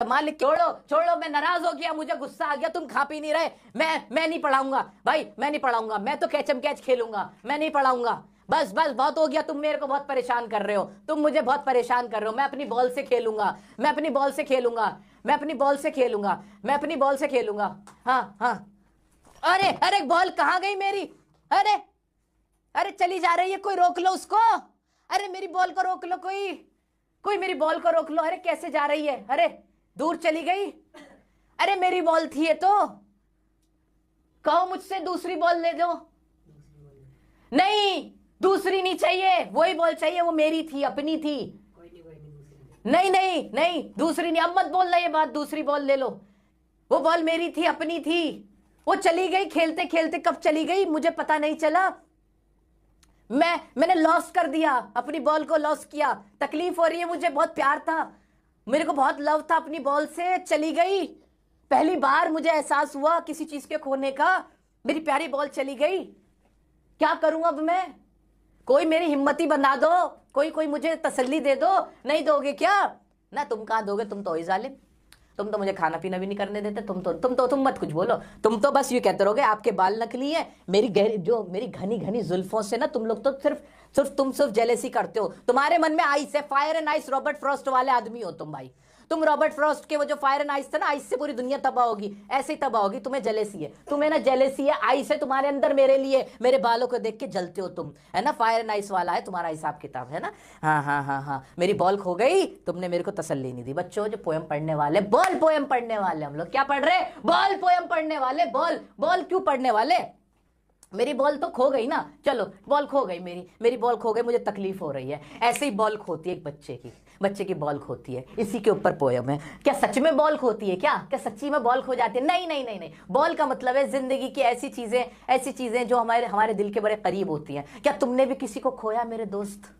मालिक छोड़ो छोड़ो, मैं नाराज हो गया, मुझे गुस्सा आ गया, तुम खा पी नहीं रहे, मैं नहीं पढ़ाऊंगा भाई, मैं नहीं पढ़ाऊंगा, मैं तो कैचम कैच खेलूंगा, मैं नहीं पढ़ाऊंगा, बस बस बहुत हो गया, तुम मेरे को बहुत परेशान कर रहे हो, तुम मुझे बहुत परेशान कर रहे हो, मैं अपनी बॉल से खेलूंगा, मैं अपनी बॉल से खेलूंगा, मैं अपनी बॉल से खेलूंगा, मैं अपनी बॉल से खेलूंगा। हाँ हाँ, अरे अरे बॉल कहाँ गई मेरी? अरे अरे चली जा रही है, कोई रोक लो उसको, अरे मेरी बॉल को रोक लो, कोई कोई मेरी बॉल को रोक लो। अरे कैसे जा रही है? अरे दूर चली गई। अरे मेरी बॉल थी ये तो, कहो मुझसे दूसरी बॉल ले दो। नहीं दूसरी नहीं चाहिए, वही बॉल चाहिए, वो मेरी थी, अपनी थी। नहीं नहीं नहीं दूसरी नहीं, अब मत बोलना ये बात, दूसरी बॉल ले लो, वो बॉल मेरी थी, अपनी थी, वो चली गई खेलते खेलते, कब चली गई मुझे पता नहीं चला, मैंने लॉस कर दिया, अपनी बॉल को लॉस किया, तकलीफ हो रही है मुझे, बहुत प्यार था, मेरे को बहुत लव था अपनी बॉल से, चली गई, पहली बार मुझे एहसास हुआ किसी चीज के खोने का, मेरी प्यारी बॉल चली गई, क्या करूं अब मैं? कोई मेरी हिम्मती बना दो, कोई मुझे तसल्ली दे दो। नहीं दोगे क्या? ना तुम कहां दोगे, तुम तो ही जालिम, तुम तो मुझे खाना पीना भी नहीं करने देते, तुम मत कुछ बोलो, तुम तो बस ये कहते रहोगे आपके बाल नकली हैं, मेरी घनी घनी जुल्फों से ना तुम लोग तो सिर्फ जेलेसी करते हो, तुम्हारे मन में आइस है, fire and ice Robert Frost वाले आदमी हो तुम भाई, तुम रॉबर्ट फ्रॉस्ट के वो जो फायर एंड आइस था ना, आइस से पूरी दुनिया तबाह होगी, ऐसे ही तबाह होगी, तुम्हें जेलेसी है, तुम्हें ना जेलेसी है, आइस है तुम्हारे अंदर मेरे लिए, मेरे बालों को देख के जलते हो तुम, है ना, फायर एंड आइस वाला है तुम्हारा हिसाब किताब, है ना। हाँ हाँ हाँ हाँ, मेरी बॉल खो गई, तुमने मेरे को तसल्ली नहीं दी। बच्चों जो पोएम पढ़ने वाले, बॉल पोएम पढ़ने वाले, हम लोग क्या पढ़ रहे? बॉल पोएम पढ़ने वाले, बॉल बॉल क्यों पढ़ने वाले? मेरी बॉल तो खो गई ना, चलो बॉल खो गई, मेरी बॉल खो गई, मुझे तकलीफ हो रही है, ऐसे ही बॉल खोती है एक बच्चे की बॉल खोती है, इसी के ऊपर पोयम है। क्या सच में बॉल खोती है? क्या सच्ची में बॉल खो जाती है? नहीं नहीं नहीं नहीं, बॉल का मतलब है जिंदगी की ऐसी चीजें जो हमारे दिल के बड़े करीब होती हैं। क्या तुमने भी किसी को खोया मेरे दोस्त?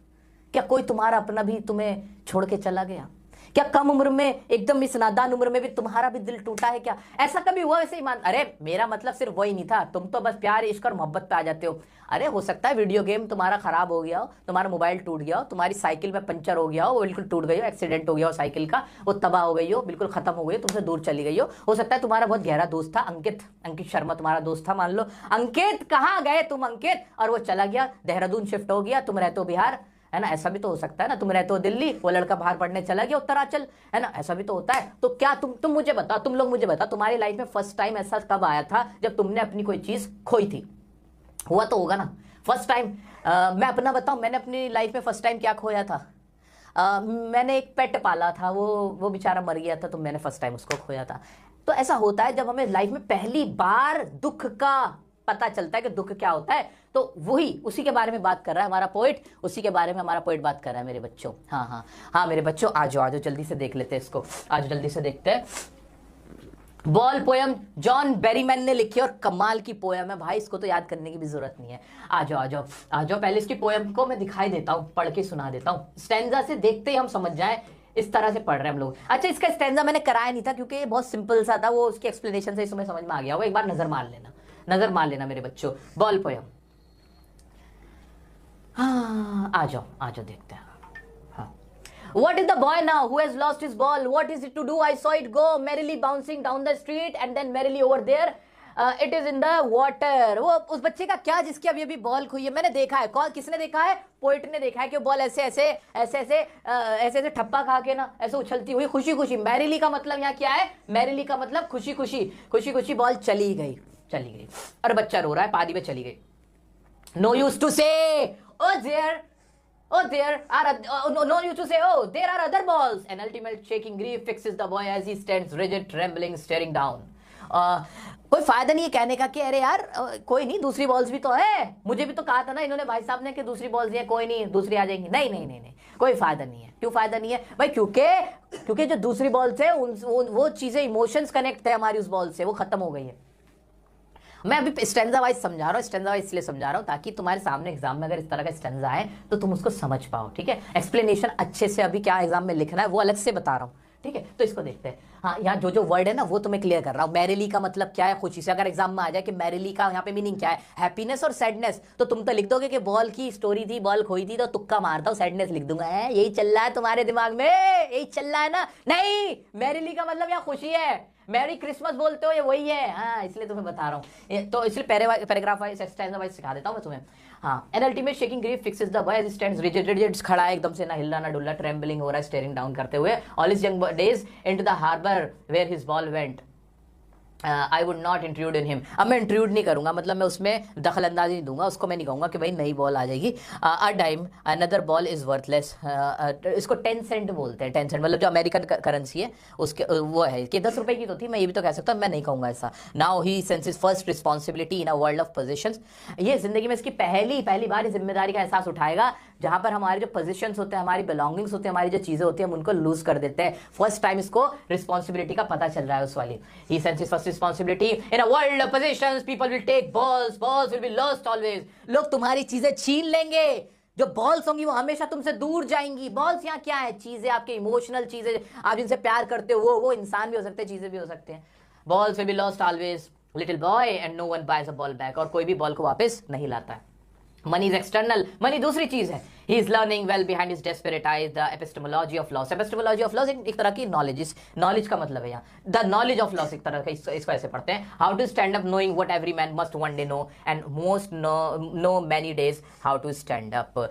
क्या कोई तुम्हारा अपना भी तुम्हें छोड़ के चला गया? क्या कम उम्र में, एकदम इस नादान उम्र में भी तुम्हारा भी दिल टूटा है क्या? ऐसा कभी हुआ? वैसे ही मान, अरे मेरा मतलब सिर्फ वही नहीं था, तुम तो बस प्यार इश्क और मोहब्बत पे आ जाते हो। अरे हो सकता है वीडियो गेम तुम्हारा खराब हो गया हो, तुम्हारा मोबाइल टूट गया हो, तुम्हारी साइकिल में पंचर हो गया हो, वो बिल्कुल टूट गई हो, एक्सीडेंट हो गया हो साइकिल का, वो तबाह हो गई हो, बिल्कुल खत्म हो गई हो, तुमसे दूर चली गई हो सकता है तुम्हारा बहुत गहरा दोस्त था अंकित शर्मा तुम्हारा दोस्त था, मान लो अंकित, कहाँ गए तुम अंकित, और वो चला गया, देहरादून शिफ्ट हो गया, तुम रहते हो बिहार, है ना, ऐसा भी तो हो सकता है ना, तुम रहते हो दिल्ली, वो लड़का बाहर पढ़ने चला गया उत्तरांचल, है ना, ऐसा भी तो होता है। तो क्या तुम मुझे बताओ, तुम लोग मुझे बताओ, तुम्हारी लाइफ में फर्स्ट टाइम ऐसा कब आया था जब तुमने अपनी कोई चीज खोई थी? हुआ तो होगा ना फर्स्ट टाइम। मैं अपना बताऊं, मैंने अपनी लाइफ में फर्स्ट टाइम क्या खोया था? मैंने एक पेट पाला था, वो बेचारा मर गया था, तो मैंने फर्स्ट टाइम उसको खोया था। तो ऐसा होता है जब हमें लाइफ में पहली बार दुख का पता चलता है कि दुख क्या होता है, तो उसी के बारे में बात कर रहा है हमारा पोइट, उसी के बारे में हमारा पोइट बात कर रहा है मेरे बच्चों। हाँ हाँ हाँ मेरे बच्चों, आ जाओ जल्दी से देख लेते हैं इसको, आज जल्दी से देखते हैं। बॉल पोयम जॉन बेरीमैन ने लिखी और कमाल की पोयम है भाई, इसको तो याद करने की भी जरूरत नहीं है। आ जाओ पहले इसकी पोयम को मैं दिखाई देता हूँ, पढ़ के सुना देता हूँ, स्टैंजा से देखते ही हम समझ जाए, इस तरह से पढ़ रहे हैं हम लोग। अच्छा, इसका स्टैंजा मैंने कराया नहीं था क्योंकि ये बहुत सिंपल सा था, वो उसकी एक्सप्लेनेशन से इसमें समझ में आ गया, वो एक बार नजर मार लेना मेरे बच्चों। बॉल पोयम, हाँ आ जाओ देखते हैं। What is the boy now who has lost his ball? What is it to do? I saw it go merrily bouncing down the street and then merrily over there. It is in the water. वो उस बच्चे का क्या जिसकी अभी ball खोई है? मैंने देखा है। कौन, किसने देखा है? पोइट ने देखा है कि बॉल ऐसे ठप्पा खा के ना ऐसे उछलती हुई खुशी खुशी, मैरिली का मतलब यहाँ क्या है? मैरिली का मतलब खुशी खुशी बॉल चली गई और बच्चा रो रहा है, पादी में चली गई। No use to say, oh there are no use to say, oh there are other balls. An ultimate shaking grief fixes the boy as he stands rigid, trembling, staring down. कोई फायदा नहीं है कहने का कि अरे यार कोई नहीं, दूसरी बॉल्स भी तो है, मुझे भी तो कहा था ना इन्होंने, भाई साहब ने, कि दूसरी बॉल्स है, कोई नहीं दूसरी आ जाएंगी। नहीं, कोई फायदा नहीं है। क्यों फायदा नहीं है भाई? क्योंकि जो दूसरी बॉल्स है वो चीजें, इमोशंस कनेक्ट थे हमारी उस बॉल से, वो खत्म हो गई है। मैं अभी स्टैंजा वाइज समझा रहा हूँ, स्टैंजा वाइज इसलिए समझा रहा हूँ ताकि तुम्हारे सामने एग्जाम में अगर इस तरह का स्टैंजा है तो तुम उसको समझ पाओ, ठीक है। एक्सप्लेनेशन अच्छे से अभी क्या एग्जाम में लिखना है वो अलग से बता रहा हूँ, ठीक है, तो इसको देखते हैं। हाँ, यहाँ जो जो वर्ड है ना वो तुम्हें क्लियर कर रहा हूँ। मैरिली का मतलब क्या है, खुशी से। अगर एग्जाम में आ जाए कि मैरिली का यहाँ पे मीनिंग क्या है, हैप्पीनेस और सैडनेस, तो तुम तो लिख दोगे कि बॉल की स्टोरी थी, बॉल खोई थी, तो तुक्का मारता हूँ सैडनेस लिख दूंगा। है यही चल रहा है तुम्हारे दिमाग में, यही चल रहा है ना? नहीं, मैरिली का मतलब यहाँ खुशी है। मैरी क्रिसमस बोलते हो, ये वही है। हाँ, इसलिए तुम्हें बता रहा हूँ, तो इसलिए पैराग्राफ वाइज स्टैंजा वाइज सिखा देता हूँ मैं तुम्हें। हाँ, an ultimate shaking grief fixes the boy as stands rigid, खड़ा है एकदम से, ना हिलना ना डुलना, ट्रेम्बलिंग हो रहा है, स्टेयरिंग डाउन करते हुए। All his young days into the harbour where his ball went, I would not intrude in him. अब मैं इंट्रूड नहीं करूंगा, मतलब मैं उसमें दखल अंदाजी नहीं दूंगा, उसको मैं नहीं कहूंगा कि भाई नई बॉल आ जाएगी। A dime another ball is worthless, इसको 10 सेंट बोलते हैं। 10 सेंट मतलब जो अमेरिकन करेंसी है उसके वो है कि 10 रुपए की तो थी, मैं ये भी तो कह सकता हूँ, मैं नहीं कहूंगा ऐसा। Now he senses first responsibility in a world of positions, ये जिंदगी में इसकी पहली बार जिम्मेदारी का एहसास उठाएगा जहां पर हमारे जो पोजीशंस होते हैं, हमारी बिलोंगिंग्स होते हैं, हमारी जो चीजें होती हैं हम उनको लूज कर देते हैं। फर्स्ट टाइम इसको रिस्पॉन्सिबिलिटी का पता चल रहा है उस वाली। He senses first responsibility in a world of possessions, people will take balls will be lost always. लोग तुम्हारी चीजें छीन लेंगे, जो बॉल्स होंगी वो हमेशा तुमसे दूर जाएंगी। बॉल्स यहाँ क्या है, चीजें, आपके इमोशनल चीजें, आप जिनसे प्यार करते हो, वो इंसान भी हो सकते हैं, चीजें भी हो सकते हैं। Balls will be lost always, little boy and no one buys a ball back, और कोई भी बॉल को वापस नहीं लाता है। मनी इज एक्सटर्नल, मनी दूसरी चीज है। He is learning well behind his desperate eyes the epistemology of loss। epistemology of loss एक तरह की नॉलेज का मतलब है यहाँ, द नॉलेज ऑफ लॉस एक तरह का, इसको ऐसे पढ़ते हैं। How to stand up knowing what every man must one day know and most know many days how to stand up.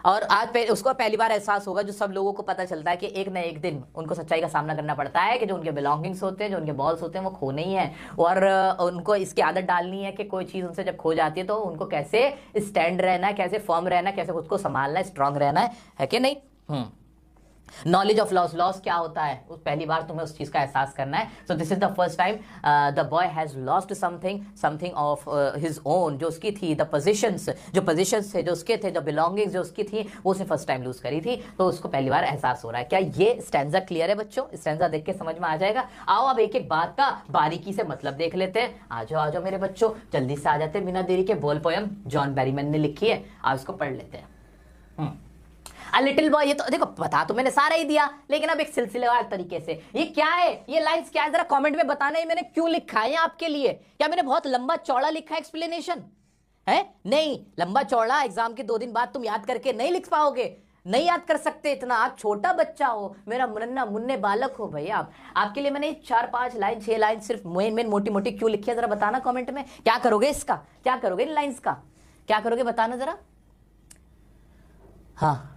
और आज उसको पहली बार एहसास होगा, जो सब लोगों को पता चलता है कि एक ना एक दिन उनको सच्चाई का सामना करना पड़ता है कि जो उनके बिलोंगिंग्स होते हैं, जो उनके बॉल्स होते हैं, वो खोने ही है। और उनको इसकी आदत डालनी है कि कोई चीज़ उनसे जब खो जाती है तो उनको कैसे स्टैंड रहना है, कैसे फर्म रहना है, कैसे खुद को संभालना है, स्ट्रांग रहना है कि नहीं? नॉलेज ऑफ लॉस, लॉस क्या होता है, उस पहली बार तुम्हें उस चीज का एहसास करना है। So this is the first time the boy has lost something of his own, जो उसकी थी। द पोजीशंस, जो पोजीशंस थे जो उसके थे, जो बिलोंगिंग्स जो उसकी थी, वो उसने फर्स्ट टाइम लूज करी थी, तो उसको पहली बार एहसास हो रहा है। क्या ये स्टैंजा क्लियर है बच्चों? स्टैंजा देख के समझ में आ जाएगा। आओ अब एक एक बात का बारीकी से मतलब देख लेते हैं। आ जाओ मेरे बच्चों, जल्दी से आ जाते हैं बिना देरी के। बोल पोयम जॉन बैरीमैन ने लिखी है, आप इसको पढ़ लेते हैं। A little boy, ये तो देखो बता तो मैंने सारा ही दिया, लेकिन अब एक सिलसिलेवार तरीके से, ये क्या है, ये लाइंस क्या है, जरा कमेंट में बताना है मैंने क्यों लिखा है आपके लिए। क्या मैंने बहुत लंबा चौड़ा लिखा है एक्सप्लेनेशन है? नहीं, लंबा चौड़ा एग्जाम के 2 दिन बाद तुम याद करके नहीं लिख पाओगे, नहीं याद कर सकते इतना। आप छोटा बच्चा हो, मेरा मुन्ना मुन्ने बालक हो भाई आप। आपके लिए मैंने 4-5 लाइन 6 लाइन सिर्फ मेन मोटी मोटी क्यों लिखी है, जरा बताना कमेंट में। क्या करोगे इसका, क्या करोगे इन लाइन्स का, क्या करोगे बताना जरा। हाँ,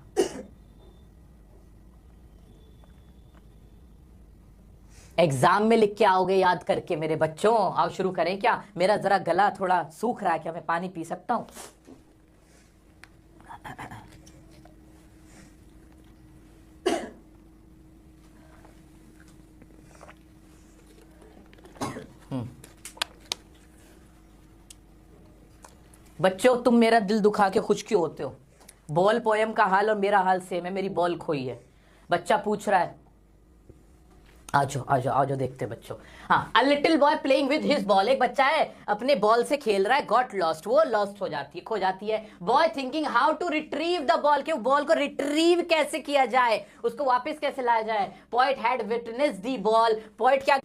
एग्जाम में लिख के आओगे याद करके मेरे बच्चों। आओ शुरू करें क्या? मेरा जरा गला थोड़ा सूख रहा है, क्या मैं पानी पी सकता हूं? बच्चों तुम मेरा दिल दुखा के खुश क्यों होते हो? बॉल पोयम का हाल और मेरा हाल सेम है, मेरी बॉल खोई है। बच्चा पूछ रहा है, आओ देखते बच्चों। हाँ, a little boy playing with his ball, एक बच्चा है अपने बॉल से खेल रहा है। गॉट लॉस्ट, वो लॉस्ट हो जाती है, खो जाती है। Boy thinking how to retrieve the ball, कि बॉल को रिट्रीव कैसे किया जाए, उसको वापस कैसे लाया जाए। Poet had witness the ball, poet क्या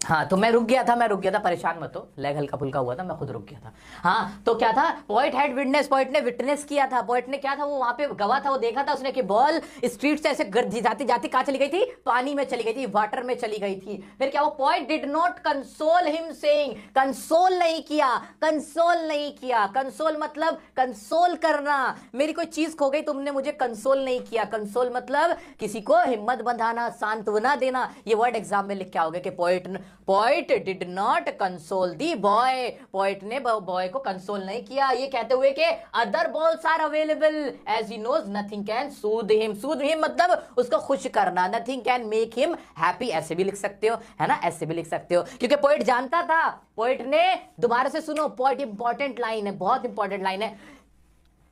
हाँ, तो मैं रुक गया था, परेशान मत हो, लैग हल्का फुल्का हुआ था, मैं खुद रुक गया था। हाँ, तो क्या था, पोएट हैड विटनेस, पोएट ने विटनेस किया था। पोएट ने क्या था, वो वहां पे गवाह था, वो देखा था उसने कि बॉल स्ट्रीट से ऐसे जाती जाती कहां चली गई थी, पानी में चली गई थी, वाटर में चली गई थी। फिर क्या, वो poet did not console him saying, console नहीं किया। कंसोल मतलब कंसोल करना, मेरी कोई चीज खो गई, तुमने मुझे कंसोल नहीं किया। कंसोल मतलब किसी को हिम्मत बंधाना, सांत्वना देना। ये वर्ड एग्जाम में लिख के आओगे कि poet did not console the boy, poet ने बॉय को कंसोल नहीं किया, ये कहते हुए कि other balls are available as he knows nothing can soothe him. Soothe him मतलब उसको खुश करना, nothing can make him happy, ऐसे भी लिख सकते हो, है ना, ऐसे भी लिख सकते हो, क्योंकि पोएट जानता था। पोएट ने, दोबारा से सुनो, पोएट इंपॉर्टेंट लाइन है, बहुत इंपॉर्टेंट लाइन है,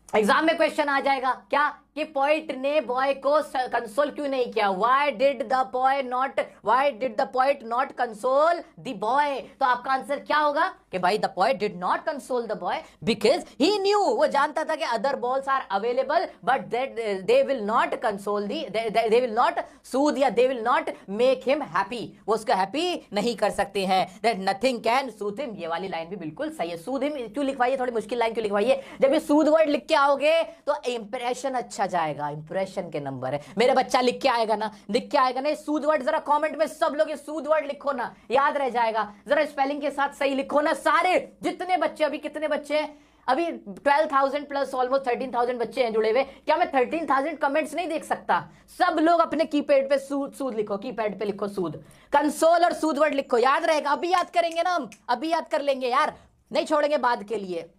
एग्जाम में क्वेश्चन आ जाएगा। क्या, कि पोइट ने बॉय को कंसोल क्यों नहीं किया? Why did the poet not console the boy? तो आपका आंसर क्या होगा कि भाई the poet did not console the boy because he knew, वो जानता था कि other balls are available but they will not console they will not soothe या they will not make him happy, वो उसको हैप्पी नहीं कर सकते हैं। That nothing can soothe him, ये वाली लाइन भी बिल्कुल सही है। सूद हिम क्यों लिखवाइए, थोड़ी मुश्किल लाइन क्यों लिखवाइए? जब ये सूद वर्ड लिख के आओगे तो इंप्रेशन अच्छा जाएगा, इंप्रेशन के नंबर है। मेरा बच्चा लिख के आएगा ना, सूद वर्ड जरा कमेंट में सब लोग ये सूद वर्ड लिखो ना, याद रह जाएगा। जरा स्पेलिंग के साथ सही लिखो ना सारे, जितने बच्चे, अभी कितने बच्चे हैं? अभी 12,000 प्लस ऑलमोस्ट 13,000 बच्चे हैं जुड़े हुए। क्या मैं 13,000 कमेंट्स नहीं देख सकता? सब लोग अपने कीपैड पे सूद लिखो, कीपैड पे लिखो सूद, कंसोल और सूद वर्ड लिखो, याद रहेगा। अभी याद करेंगे ना हम, अभी याद कर लेंगे यार, नहीं छोड़ेंगे बाद के लिए।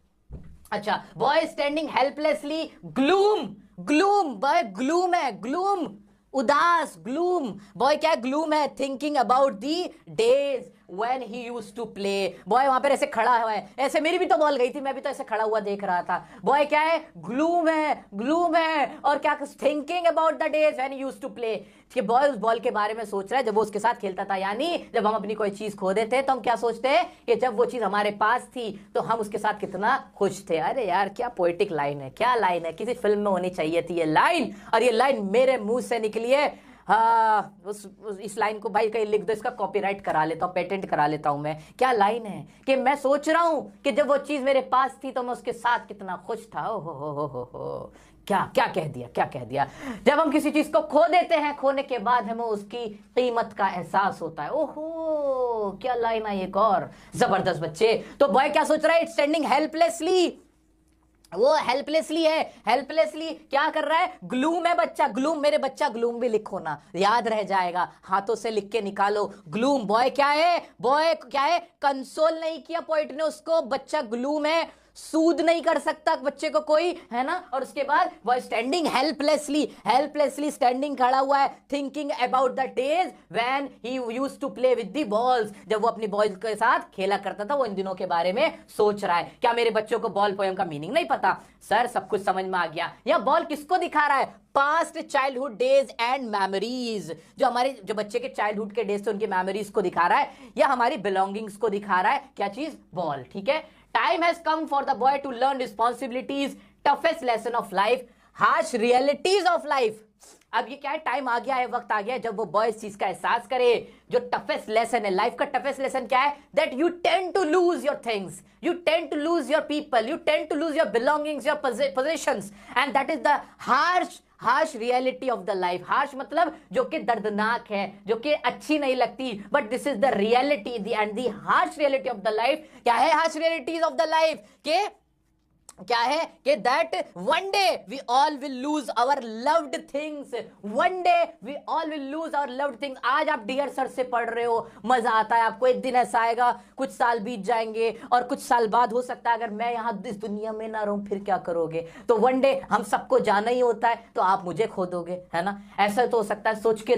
अच्छा, boy standing helplessly, gloom, boy gloom है, ग्लूम उदास, ग्लूम बॉय क्या है? ग्लूम है। Thinking about the days when he used to play, boy वहां पर ऐसे खड़ा हुआ है, ऐसे मेरी भी तो बॉल गई थी, मैं भी तो ऐसे खड़ा हुआ देख रहा था। बॉय क्या है? ग्लूम है। और क्या? Thinking about the days when he used to play, कि बॉय उस बॉल के बारे में सोच रहा है जब वो उसके साथ खेलता था। यानी जब हम अपनी कोई चीज खो देते तो हम क्या सोचते हैं कि जब वो चीज हमारे पास थी तो हम उसके साथ कितना खुश थे। अरे यार क्या पोएटिक लाइन है, क्या लाइन है, किसी फिल्म में होनी चाहिए थी ये लाइन, और ये लाइन मेरे मुंह से निकली है। हाँ, इस लाइन को भाई कहीं लिख दो, इसका कॉपीराइट करा लेता हूँ, पेटेंट करा लेता हूँ मैं। क्या लाइन है कि मैं सोच रहा हूँ कि जब वो चीज मेरे पास थी तो मैं उसके साथ कितना खुश था। ओ हो, क्या कह दिया। जब हम किसी चीज को खो देते हैं, खोने के बाद हमें उसकी कीमत का एहसास होता है। ओहो, क्या लाइन है, एक और जबरदस्त बच्चे। तो बॉय क्या सोच रहा है? स्टैंडिंग हेल्पलेसली, वो हेल्पलेसली है। हेल्पलेसली क्या कर रहा है? ग्लूम है बच्चा, ग्लूम, मेरे बच्चा ग्लूम भी लिखो ना, याद रह जाएगा, हाथों से लिख के निकालो। ग्लूम, बॉय क्या है? कंसोल नहीं किया पोइट ने उसको, बच्चा ग्लूम है, सूद नहीं कर सकता बच्चे को कोई, है ना। और उसके बाद वो स्टैंडिंग हेल्पलेसली स्टैंडिंग खड़ा हुआ है। Thinking about the days when he used to play with the balls, जब वो अपनी बॉल के साथ खेला करता था, वो इन दिनों के बारे में सोच रहा है। क्या मेरे बच्चों को बॉल पोएम का मीनिंग नहीं पता? सर सब कुछ समझ में आ गया। यह बॉल किसको दिखा रहा है? Past childhood days and memories, जो बच्चे के चाइल्डहुड के डेज थे उनकी मेमोरीज को दिखा रहा है, या हमारी बिलोंगिंग्स को दिखा रहा है। क्या चीज? बॉल, ठीक है। Time has come for the boy to learn responsibilities, toughest lesson of life, harsh realities of life. अब ये क्या है? टाइम आ गया है, वक्त आ गया है जब वो बॉय इस चीज का एहसास करे। जो टफेस्ट लेसन है लाइफ का, टफेस्ट लेसन क्या है? That you tend to lose your things, you tend to lose your people, you tend to lose your belongings, your possessions, and that is the harsh reality of the life. Harsh मतलब जो कि दर्दनाक है, जो कि अच्छी नहीं लगती, but this is the reality and the harsh reality of the life. क्या है harsh realities of the life? के क्या है कि that one day we all will lose our loved things, one day we all will lose our loved things. आज आप dear sir से पढ़ रहे हो, मजा आता है आपको, एक दिन ऐसा आएगा, कुछ साल बीत जाएंगे और कुछ साल बाद हो सकता है अगर मैं यहां इस दुनिया में ना रहूं फिर क्या करोगे? तो वन डे हम सबको जाना ही होता है, तो आप मुझे खो दोगे, है ना। ऐसा तो हो सकता है, सोच के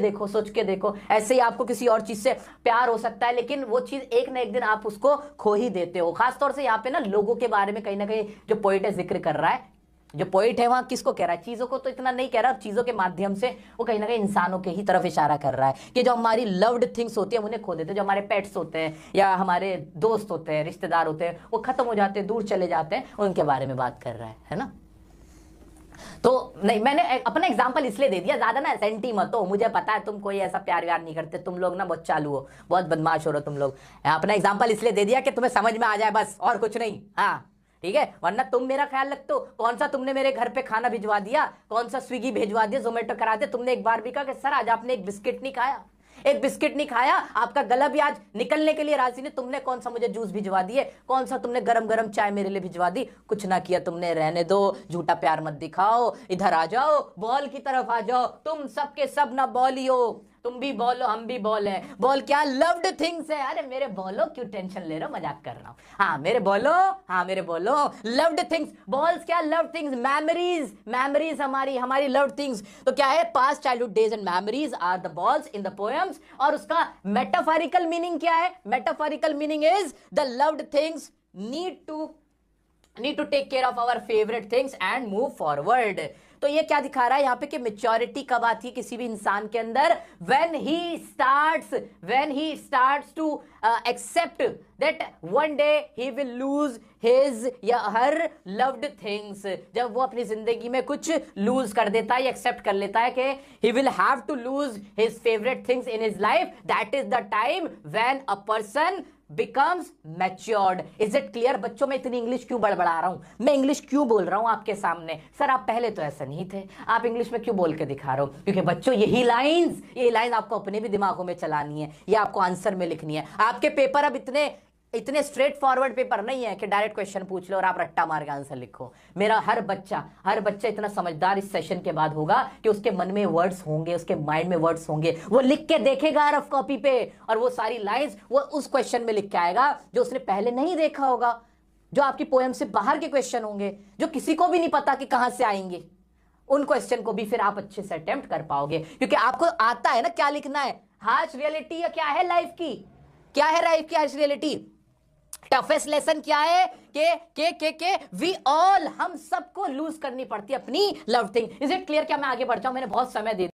देखो। ऐसे ही आपको किसी और चीज से प्यार हो सकता है, लेकिन वो चीज एक ना एक दिन आप उसको खो ही देते हो। खासतौर से यहाँ पे ना लोगों के बारे में कहीं ना कहीं जो पोइट है जिक्र कर रहा है। जो पोइट है वहां किसको कह रहा है? चीजों को तो इतना नहीं कह रहा, चीजों के माध्यम से वो कहीं ना कहीं इंसानों के ही तरफ इशारा कर रहा है कि जो हमारी लव्ड थिंग्स होती है उन्हें खो देते हैं। जो हमारे पेट्स होते हैं या हमारे दोस्त होते हैं, रिश्तेदार होते हैं, वो खत्म हो जाते हैं, दूर चले जाते हैं, उनके बारे में बात कर रहा है ना। तो नहीं, मैंने अपना एग्जांपल इसलिए दे दिया, ज्यादा ना सेंटी मत हो, मुझे पता है तुम कोई ऐसा प्यार व्यार नहीं करते, तुम लोग ना बहुत चालू हो, बहुत बदमाश हो रहे हो तुम लोग। अपना एग्जांपल इसलिए दे दिया कि तुम्हें समझ में आ जाए बस, और कुछ नहीं। हाँ ठीक है, वरना तुम मेरा ख्याल रखते हो। कौन सा तुमने मेरे घर पे खाना भिजवा दिया, कौन सा स्विगी भिजवा दिया, जोमेटो करा दिया? तुमने एक बार भी कहा कि सर आज आपने एक बिस्किट नहीं खाया, एक बिस्किट नहीं खाया, आपका गला भी आज निकलने के लिए राजी नहीं। तुमने कौन सा मुझे जूस भिजवा दिए, कौन सा तुमने गरम गरम चाय मेरे लिए भिजवा दी? कुछ ना किया तुमने। रहने दो, झूठा प्यार मत दिखाओ, इधर आ जाओ, बॉल की तरफ आ जाओ। तुम सबके सब ना बॉल ही हो, तुम भी बॉल हो, हम भी बॉल है। बॉल क्या? लव्ड थिंग्स है। अरे मेरे बॉलो, क्यों टेंशन ले रहे हो, मजाक कर रहा हूं। हाँ मेरे बॉलो, लव्ड थिंग्स। बॉल्स क्या? लव्ड थिंग्स, मेमोरीज हमारी लव्ड थिंग्स। तो क्या है? Past childhood days and memories are the balls in the poems. और उसका मेटाफोरिकल मीनिंग क्या है? Metaphorical meaning is the loved things need to take care of our favorite things and move forward. तो ये क्या दिखा रहा है यहां पे कि मेच्योरिटी कब आती है किसी भी इंसान के अंदर? When he starts to accept that one day he will lose his या हर लव्ड थिंग्स। जब वो अपनी जिंदगी में कुछ लूज कर देता है, एक्सेप्ट कर लेता है कि he will have to lose his favourite things in his life, that is the time when a person becomes matured। Is it clear? बच्चों में इतनी इंग्लिश क्यों बड़बड़ा रहा हूं मैं, इंग्लिश क्यों बोल रहा हूं आपके सामने? सर आप पहले तो ऐसा नहीं थे, आप इंग्लिश में क्यों बोल के दिखा रहे हो? क्योंकि बच्चों यही लाइंस आपको अपने भी दिमागों में चलानी है, ये आपको आंसर में लिखनी है। आपके पेपर अब इतने स्ट्रेट फॉरवर्ड पेपर नहीं है कि डायरेक्ट क्वेश्चन पूछ लो और आप रट्टा मार के आंसर लिखो। मेरा हर बच्चा इतना समझदार इस सेशन के बाद होगा कि उसके मन में वर्ड्स होंगे, उसके माइंड में वर्ड्स होंगे, वो लिख के देखेगा रफ कॉपी पे और वो सारी लाइंस वो उस क्वेश्चन में लिख के आएगा जो उसने पहले नहीं देखा होगा, जो आपकी पोएम से बाहर के क्वेश्चन होंगे, जो किसी को भी नहीं पता कि कहां से आएंगे। उन क्वेश्चन को भी फिर आप अच्छे से अटेम्प्ट कर पाओगे क्योंकि आपको आता है ना क्या लिखना है। हार्श रियलिटी क्या है लाइफ की, क्या है लाइफ की हार्श रियलिटी? टफेस्ट लेसन क्या है के वी ऑल, हम सबको लूज करनी पड़ती है अपनी love thing. Is it clear? क्या मैं आगे बढ़ जाऊं? मैंने बहुत समय दे